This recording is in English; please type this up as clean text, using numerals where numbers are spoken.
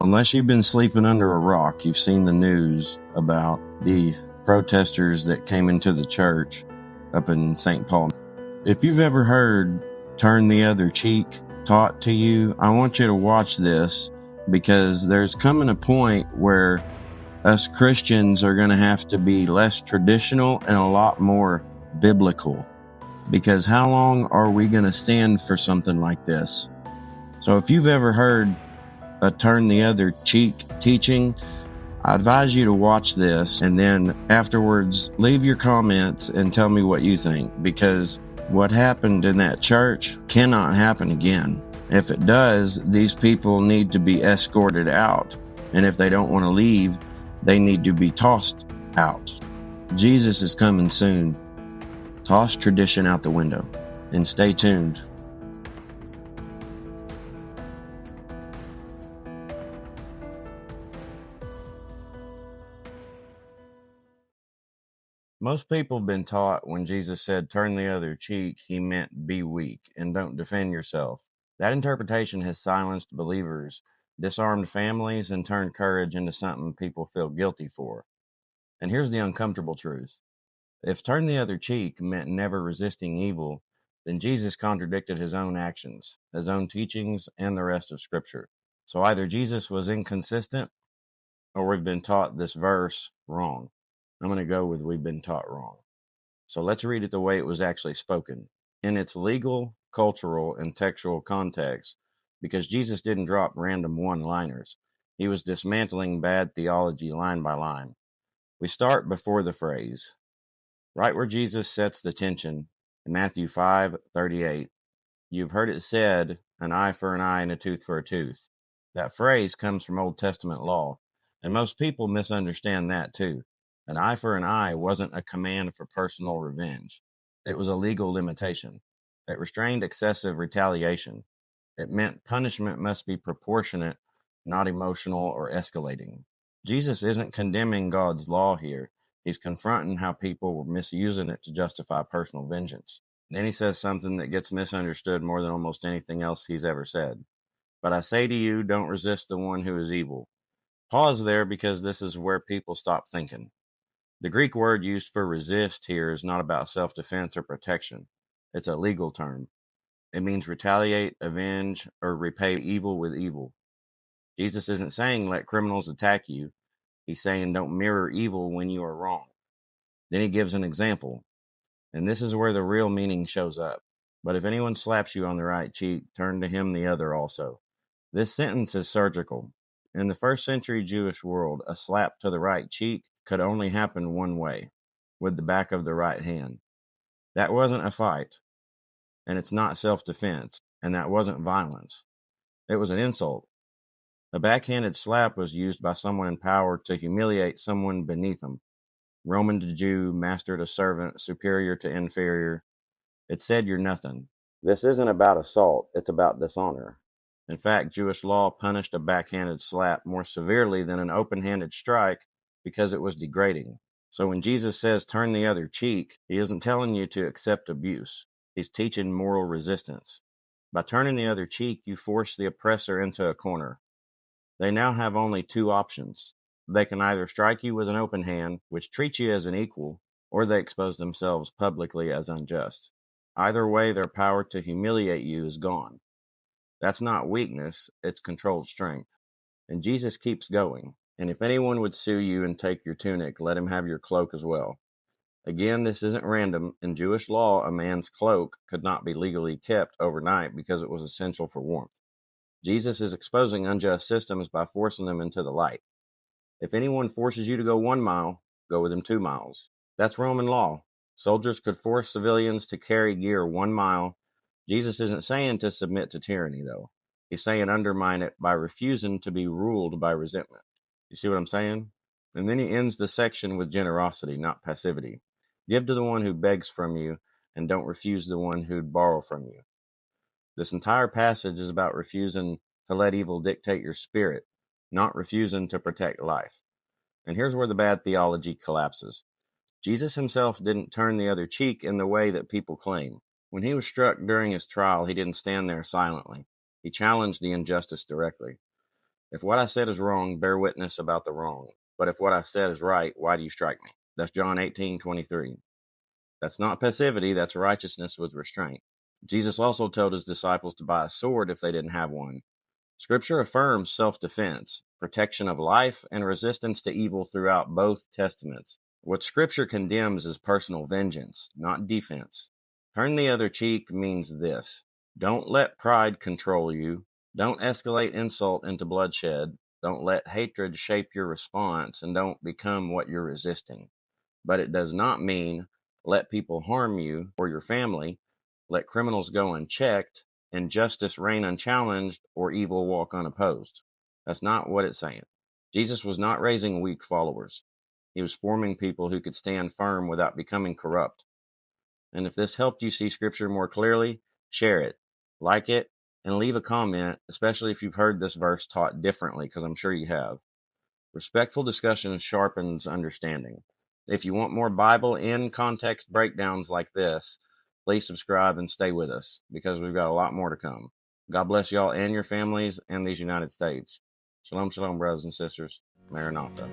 Unless you've been sleeping under a rock, you've seen the news about the protesters that came into the church up in St. Paul. If you've ever heard turn the other cheek taught to you, I want you to watch this, because there's coming a point where us Christians are going to have to be less traditional and a lot more biblical. Because how long are we going to stand for something like this? So if you've ever heard a turn the other cheek teaching, I advise you to watch this, and then afterwards leave your comments and tell me what you think, because what happened in that church cannot happen again. If it does, these people need to be escorted out, and if they don't want to leave, they need to be tossed out. Jesus is coming soon. Toss tradition out the window and stay tuned. Most people have been taught when Jesus said, turn the other cheek, he meant be weak and don't defend yourself. That interpretation has silenced believers, disarmed families, and turned courage into something people feel guilty for. And here's the uncomfortable truth. If turn the other cheek meant never resisting evil, then Jesus contradicted his own actions, his own teachings, and the rest of Scripture. So either Jesus was inconsistent, or we've been taught this verse wrong. I'm going to go with we've been taught wrong. So let's read it the way it was actually spoken, in its legal, cultural, and textual context, because Jesus didn't drop random one-liners. He was dismantling bad theology line by line. We start before the phrase, right where Jesus sets the tension in Matthew 5:38. You've heard it said, an eye for an eye and a tooth for a tooth. That phrase comes from Old Testament law, and most people misunderstand that too. An eye for an eye wasn't a command for personal revenge. It was a legal limitation. It restrained excessive retaliation. It meant punishment must be proportionate, not emotional or escalating. Jesus isn't condemning God's law here. He's confronting how people were misusing it to justify personal vengeance. Then he says something that gets misunderstood more than almost anything else he's ever said. But I say to you, don't resist the one who is evil. Pause there, because this is where people stop thinking. The Greek word used for resist here is not about self-defense or protection. It's a legal term. It means retaliate, avenge, or repay evil with evil. Jesus isn't saying let criminals attack you. He's saying don't mirror evil when you are wrong. Then he gives an example. And this is where the real meaning shows up. But if anyone slaps you on the right cheek, turn to him the other also. This sentence is surgical. In the first century Jewish world, a slap to the right cheek could only happen one way, with the back of the right hand. That wasn't a fight, and it's not self-defense, and that wasn't violence. It was an insult. A backhanded slap was used by someone in power to humiliate someone beneath them. Roman to Jew, master to servant, superior to inferior. It said you're nothing. This isn't about assault, it's about dishonor. In fact, Jewish law punished a backhanded slap more severely than an open-handed strike because it was degrading. So when Jesus says turn the other cheek, he isn't telling you to accept abuse. He's teaching moral resistance. By turning the other cheek, you force the oppressor into a corner. They now have only two options. They can either strike you with an open hand, which treats you as an equal, or they expose themselves publicly as unjust. Either way, their power to humiliate you is gone. That's not weakness, it's controlled strength. And Jesus keeps going. And if anyone would sue you and take your tunic, let him have your cloak as well. Again, this isn't random. In Jewish law, a man's cloak could not be legally kept overnight because it was essential for warmth. Jesus is exposing unjust systems by forcing them into the light. If anyone forces you to go 1 mile, go with him 2 miles. That's Roman law. Soldiers could force civilians to carry gear 1 mile. Jesus isn't saying to submit to tyranny, though. He's saying undermine it by refusing to be ruled by resentment. You see what I'm saying? And then he ends the section with generosity, not passivity. Give to the one who begs from you, and don't refuse the one who'd borrow from you. This entire passage is about refusing to let evil dictate your spirit, not refusing to protect life. And here's where the bad theology collapses. Jesus himself didn't turn the other cheek in the way that people claim. When he was struck during his trial, he didn't stand there silently. He challenged the injustice directly. If what I said is wrong, bear witness about the wrong. But if what I said is right, why do you strike me? That's John 18:23. That's not passivity, that's righteousness with restraint. Jesus also told his disciples to buy a sword if they didn't have one. Scripture affirms self-defense, protection of life, and resistance to evil throughout both testaments. What Scripture condemns is personal vengeance, not defense. Turn the other cheek means this: don't let pride control you. Don't escalate insult into bloodshed. Don't let hatred shape your response, and don't become what you're resisting. But it does not mean let people harm you or your family, let criminals go unchecked, and justice reign unchallenged, or evil walk unopposed. That's not what it's saying. Jesus was not raising weak followers. He was forming people who could stand firm without becoming corrupt. And if this helped you see Scripture more clearly, share it, like it, and leave a comment, especially if you've heard this verse taught differently, because I'm sure you have. Respectful discussion sharpens understanding. If you want more Bible in context breakdowns like this, please subscribe and stay with us, because we've got a lot more to come. God bless y'all and your families and these United States. Shalom, shalom, brothers and sisters. Maranatha.